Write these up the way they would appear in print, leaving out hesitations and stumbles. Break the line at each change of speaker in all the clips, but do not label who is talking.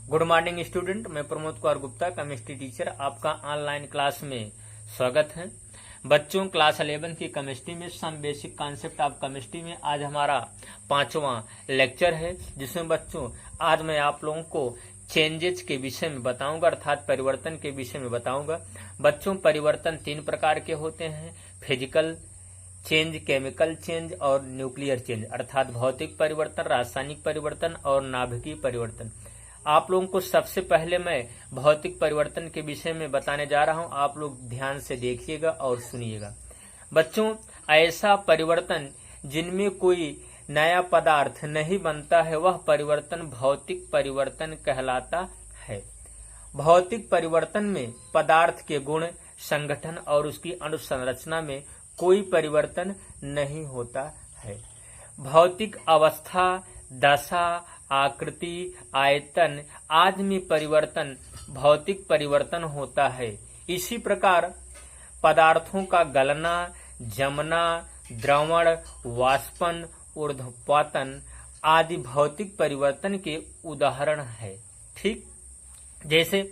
Good morning student, मैं Pramod Kumar Gupta, chemistry teacher, आपका online class में स्वागत है। बच्चों, क्लास 11 की केमिस्ट्री में some basic concept of chemistry में आज हमारा 5वां लेक्चर है, जिसमें बच्चों आज मैं आप लोगों को चेंजेस के विषय में बताऊंगा, अर्थात परिवर्तन के विषय में बताऊंगा। बच्चों, परिवर्तन 3 प्रकार के होते हैं: फिजिकल चेंज, केमिकल चेंज और न्यूक्लियर चेंज, अर्थात भौतिक परिवर्तन, रासायनिक परिवर्तन और नाभिकीय परिवर्तन। आप लोगों को सबसे पहले मैं भौतिक परिवर्तन के विषय में बताने जा रहा हूं, आप लोग ध्यान से देखिएगा और सुनिएगा। बच्चों, ऐसा परिवर्तन जिनमें कोई नया पदार्थ नहीं बनता है, वह परिवर्तन भौतिक परिवर्तन कहलाता है। भौतिक परिवर्तन में पदार्थ के गुण, संगठन और उसकी अनुसंरचना में कोई परिवर्तन नहीं होता है। भौतिक अवस्था, दशा, आकृति, आयतन आदि में परिवर्तन भौतिक परिवर्तन होता है। इसी प्रकार पदार्थों का गलना, जमना, द्रवण, वाष्पन, ऊर्ध्वपातन आदि भौतिक परिवर्तन के उदाहरण है। ठीक, जैसे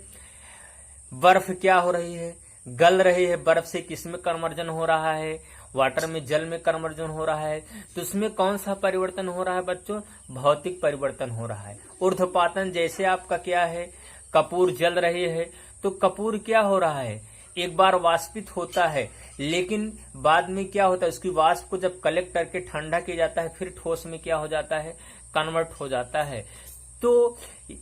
बर्फ क्या हो रही है, गल रही है। बर्फ से किसमें कन्वर्जन हो रहा है? वाटर में, जल में कन्वर्जन हो रहा है। तो उसमें कौन सा परिवर्तन हो रहा है बच्चों? भौतिक परिवर्तन हो रहा है। ऊर्ध्वपातन जैसे आपका क्या है, कपूर जल रही है तो कपूर क्या हो रहा है, एक बार वाष्पित होता है, लेकिन बाद में क्या होता है, उसकी वाष्प को जब कलेक्ट करके ठंडा किया जाता है, फिर ठोस में क्या हो जाता है, कन्वर्ट हो जाता है। तो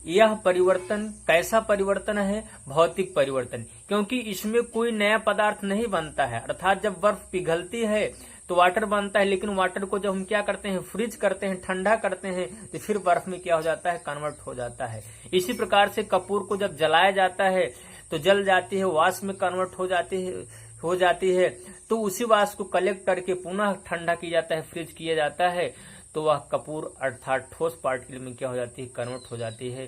यह परिवर्तन कैसा परिवर्तन है? भौतिक परिवर्तन, क्योंकि इसमें कोई नया पदार्थ नहीं बनता है। अर्थात जब बर्फ पिघलती है तो वाटर बनता है, लेकिन वाटर को जब हम क्या करते हैं, फ्रीज करते हैं, ठंडा करते हैं, तो फिर बर्फ में क्या हो जाता है, कन्वर्ट हो जाता है। इसी प्रकार से कपूर को जब जलाया जाता है तो जल जाती है, वाष्प में कन्वर्ट हो जाती है, तो उसी वाष्प को कलेक्ट करके पुनः ठंडा किया जाता है, फ्रीज किया जाता है, तो वह कपूर अर्थात ठोस पार्टिकल में क्या हो जाती है, कन्वर्ट हो जाती है।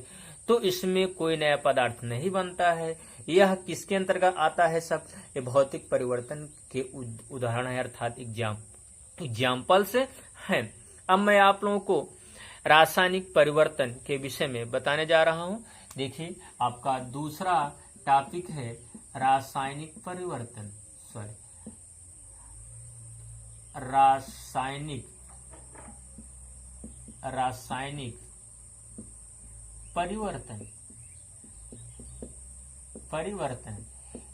तो इसमें कोई नया पदार्थ नहीं बनता है। यह किसके अंतर्गत आता है? सब ये भौतिक परिवर्तन के उदाहरण है, अर्थात एग्जाम्पल्स हैं। अब मैं आप लोगों को रासायनिक परिवर्तन के विषय में बताने जा रहा हूं। देखिए, आपका दूसरा टॉपिक है रासायनिक परिवर्तन, रासायनिक परिवर्तन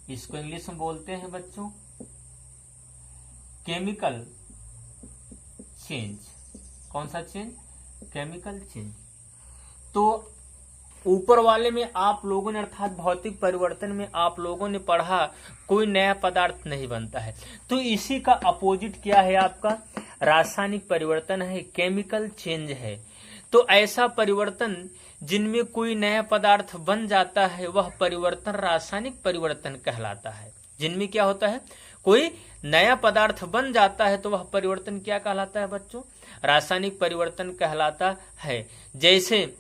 इसको इंग्लिश में बोलते हैं बच्चों केमिकल चेंज। कौन सा चेंज? Chemical change. तो ऊपर वाले में आप लोगों ने, अर्थात भौतिक परिवर्तन में आप लोगों ने पढ़ा कोई नया पदार्थ नहीं बनता है। तो इसी का अपोजिट क्या है आपका? रासायनिक परिवर्तन है, केमिकल चेंज है। तो ऐसा परिवर्तन जिनमें कोई नया पदार्थ बन जाता है, वह परिवर्तन रासायनिक परिवर्तन कहलाता है। जिनमें क्या होता है, कोई नया पदार्थ बन जाता है, तो वह परिवर्तन क्या कहलाता है बच्चों? रासायनिक परिवर्तन कहलाता है। जैसे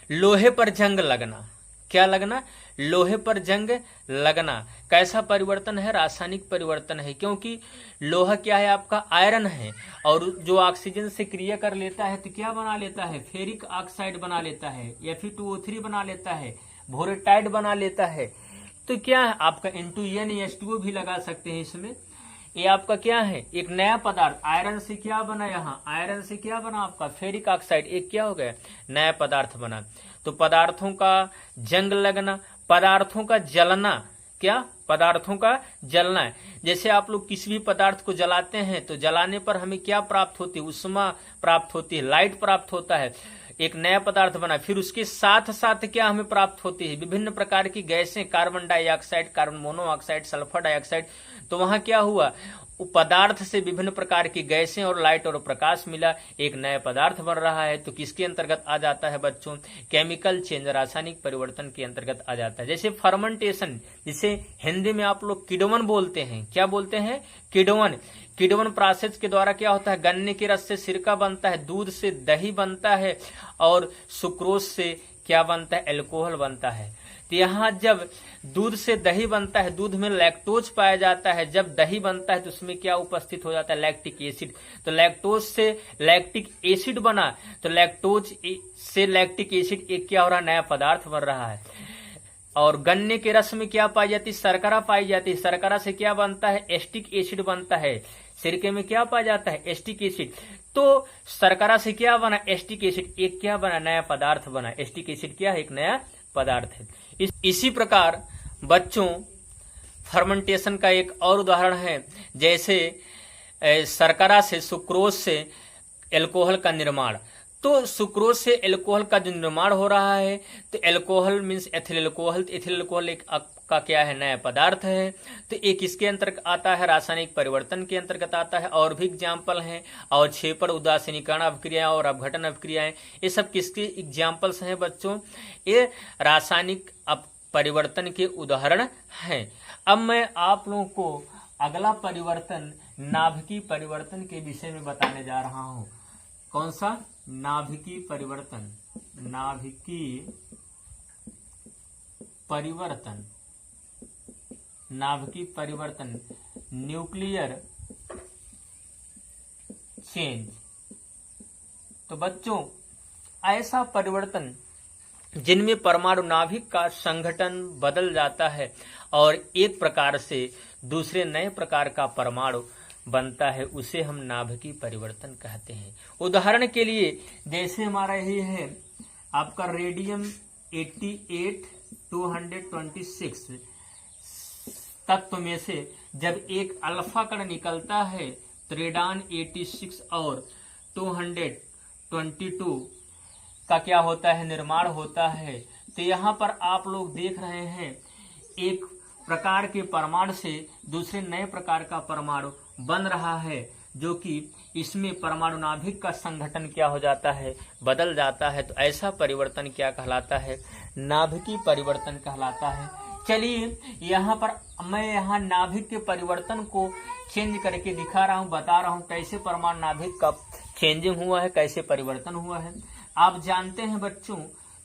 लोहे पर जंग लगना, क्या लगना? लोहे पर जंग लगना कैसा परिवर्तन है? रासायनिक परिवर्तन है, क्योंकि लोहा क्या है आपका? आयरन है, और जो ऑक्सीजन से क्रिया कर लेता है तो क्या बना लेता है? फेरिक ऑक्साइड बना लेता है, Fe2O3 बना लेता है, बोरेटाइड बना लेता है। तो क्या है आपका N2NH2O भी लगा सकते हैं इसमें। ये आपका क्या है? एक नया पदार्थ आयरन से क्या बना? यहाँ आयरन से क्या बना आपका? Ferric oxide. एक क्या हो गया? नया पदार्थ बना। तो पदार्थों का जंग लगना, पदार्थों का जलना, क्या? पदार्थों का जलना है। जैसे आप लोग किसी भी पदार्थ को जलाते हैं तो जलाने पर हमें क्या प्राप्त होती है? उष्मा प्राप्त होती है, लाइट प्राप्त होता है, एक नया पदार्थ बना। फिर उसके साथ साथ क्या हमें प्राप्त होती है? विभिन्न प्रकार की गैसें, carbon dioxide, carbon monoxide, sulphur dioxide. तो वहां क्या हुआ? पदार्थ से विभिन्न प्रकार की गैसें और लाइट और प्रकाश मिला, एक नया पदार्थ बन रहा है। तो किसके अंतर्गत आ जाता है बच्चों? केमिकल चेंज, रासायनिक परिवर्तन के अंतर्गत आ जाता है। जैसे फर्मेंटेशन, जिसे हिंदी में आप लोग किण्वन बोलते हैं। क्या बोलते हैं? किण्वन। किण्वन प्रोसेस के द्वारा क्या होता है? गन्ने के रस से सिरका बनता है, दूध से दही बनता है, और सुक्रोज से क्या बनता है? अल्कोहल बनता है। तो यहाँ जब दूध से दही बनता है, दूध में लैक्टोज पाया जाता है, जब दही बनता है तो उसमें क्या उपस्थित हो जाता है, लैक्टिक एसिड। तो लैक्टोज से लैक्टिक एसिड बना, तो लैक्टोज से लैक्टिक एसिड एक क्या हो रहा है, नया पदार्थ बन रहा है। और गन्ने के रस में क्या पाई जाती है, शर्करा पाई जाती है। शर्करा से क्या बनता है, एस्टिक एसिड बनता है। सिरके में क्या पाया जाता है, एस्टिक एसिड। तो शर्करा से क्या बना, एस्टिक एसिड, एक क्या बना, नया पदार्थ बना। एस्टिक एसिड क्या है, एक नया पदार्थ है। इसी प्रकार बच्चों फर्मेंटेशन का एक और उदाहरण है, जैसे शर्करा से, सुक्रोज से एल्कोहल का निर्माण। तो सुक्रोज से एल्कोहल का जो निर्माण हो रहा है, तो एल्कोहल मीन्स एथिल एल्कोहल। तो एथिल एल्कोहल एक का क्या है, नया पदार्थ है। तो एक इसके अंतर्गत आता है, रासायनिक परिवर्तन के अंतर्गत आता है। और भी एग्जाम्पल हैं, और छेपड़, उदासीनीकरण अभिक्रियाएं और अपघटन अभिक्रियाएं, ये सब किसके एग्जाम्पल्स हैं बच्चों, ये रासायनिक परिवर्तन के उदाहरण हैं। अब मैं आप लोगों को अगला परिवर्तन नाभिकीय परिवर्तन के विषय में बताने जा रहा हूं। कौन सा, नाभिकीय परिवर्तन। नाभिकीय परिवर्तन, नाभिकीय परिवर्तन, न्यूक्लियर चेंज। तो बच्चों ऐसा परिवर्तन जिनमें परमाणु नाभिक का संगठन बदल जाता है और एक प्रकार से दूसरे नए प्रकार का परमाणु बनता है, उसे हम नाभिकीय परिवर्तन कहते हैं। उदाहरण के लिए जैसे हमारा यही है आपका रेडियम 88-226 तत्व में से जब एक अल्फा कण निकलता है, तो रेडान 86 और 222 का क्या होता है, निर्माण होता है। तो यहाँ पर आप लोग देख रहे हैं, एक प्रकार के परमाणु से दूसरे नए प्रकार का परमाणु बन रहा है, जो कि इसमें परमाणु नाभिक का संगठन क्या हो जाता है, बदल जाता है। तो ऐसा परिवर्तन क्या कहलाता है, नाभिकीय परिवर्तन कहलाता है। चलिए यहाँ पर मैं यहाँ नाभिक के परिवर्तन को चेंज करके दिखा रहा हूँ, बता रहा हूँ कैसे परमाणु नाभिक का चेंजिंग हुआ है, कैसे परिवर्तन हुआ है। आप जानते हैं बच्चों,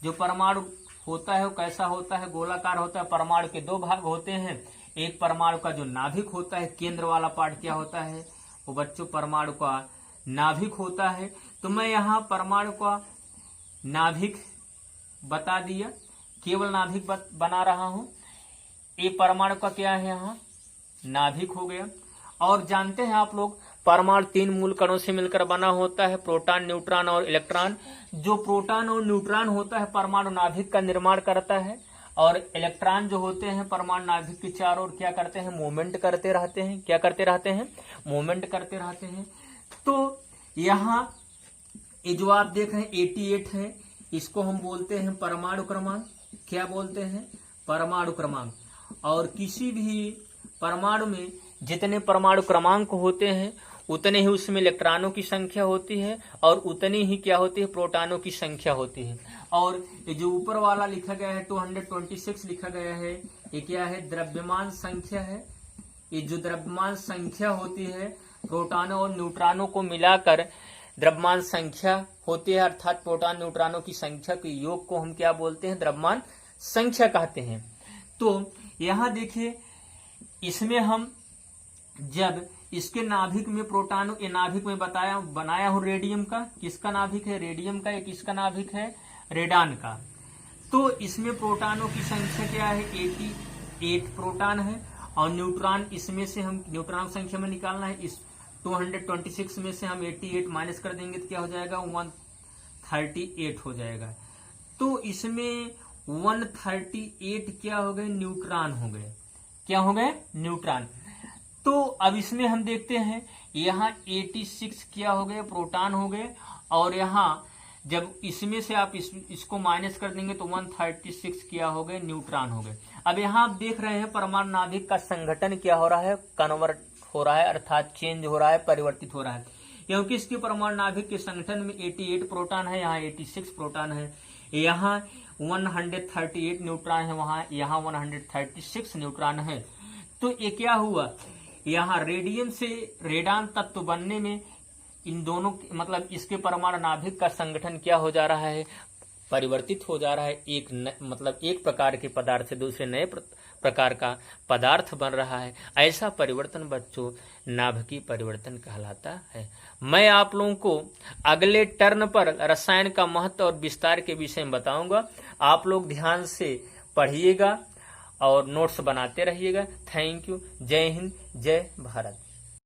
जो परमाणु होता है वो कैसा होता है, गोलाकार होता है। परमाणु के दो भाग होते हैं, एक परमाणु का जो नाभिक होता है, केंद्र वाला पार्ट क्या होता है, वो बच्चों परमाणु का नाभिक होता है। तो मैं यहाँ परमाणु का नाभिक बता दिया, केवल नाभिक बना रहा हूं। ये परमाणु का क्या है, यहाँ नाभिक हो गया। और जानते हैं आप लोग, परमाणु 3 मूल कणों से मिलकर बना होता है, प्रोटॉन, न्यूट्रॉन और इलेक्ट्रॉन। जो प्रोटॉन और न्यूट्रॉन होता है परमाणु नाभिक का निर्माण करता है, और इलेक्ट्रॉन जो होते हैं परमाणु नाभिक के चारों ओर क्या करते हैं, मूवमेंट करते रहते हैं। क्या करते रहते हैं, मूवमेंट करते रहते हैं। तो यहाँ ये जो आप देख रहे हैं 88 है, इसको हम बोलते हैं परमाणु क्रमांक। क्या बोलते हैं, परमाणु क्रमांक। और किसी भी परमाणु में जितने परमाणु क्रमांक होते हैं उतने ही उसमें इलेक्ट्रॉनों की संख्या होती है, और उतनी ही क्या होती है, प्रोटॉनों की संख्या होती है। और ये जो ऊपर वाला लिखा गया है 226 लिखा गया है, ये क्या है, द्रव्यमान संख्या है। ये जो द्रव्यमान संख्या होती है, प्रोटॉनों और न्यूट्रॉनों को मिलाकर द्रव्यमान संख्या होती है, अर्थात प्रोटॉन न्यूट्रॉनों की संख्या के योग को हम क्या बोलते हैं, द्रव्यमान संख्या कहते हैं। तो यहाँ देखिए, इसमें हम जब इसके नाभिक में प्रोटॉन, ये नाभिक में बनाया हूं रेडियम का। किसका नाभिक है, रेडियम का। एक किसका नाभिक है, रेडान का। तो इसमें प्रोटॉनों की संख्या क्या है, 88 प्रोटॉन है। और न्यूट्रॉन, इसमें से हम न्यूट्रॉन संख्या में निकालना है। इस 226 में से हम 88 माइनस कर देंगे तो क्या हो जाएगा, 138 हो जाएगा। तो इसमें 138 क्या हो गए, न्यूट्रॉन हो गए। क्या हो गए, न्यूट्रॉन। तो अब इसमें हम देखते हैं, यहाँ 86 क्या हो गए, प्रोटॉन हो गए। और यहाँ जब इसमें से आप इसको माइनस कर देंगे तो 136 क्या हो गए, न्यूट्रॉन हो गए। अब यहाँ आप देख रहे हैं परमाणु नाभिक का संगठन क्या हो रहा है, कन्वर्ट हो रहा है, अर्थात चेंज हो रहा है, परिवर्तित हो रहा है। क्योंकि इसके परमाणु नाभिक के संगठन में 88 प्रोटॉन है, यहाँ 86 प्रोटॉन है। यहाँ 138 न्यूट्रॉन है, वहां यहाँ 136 न्यूट्रॉन है। तो ये क्या हुआ, यहाँ रेडियम से रेडान तत्व बनने में इन दोनों मतलब इसके परमाणु नाभिक का संगठन क्या हो जा रहा है, परिवर्तित हो जा रहा है, मतलब एक प्रकार के पदार्थ से दूसरे नए प्रकार का पदार्थ बन रहा है। ऐसा परिवर्तन बच्चों नाभिकीय परिवर्तन कहलाता है। मैं आप लोगों को अगले टर्न पर रसायन का महत्व और विस्तार के विषय में बताऊंगा। आप लोग ध्यान से पढ़िएगा और नोट्स बनाते रहिएगा। Thank you. जय हिंद, जय भारत।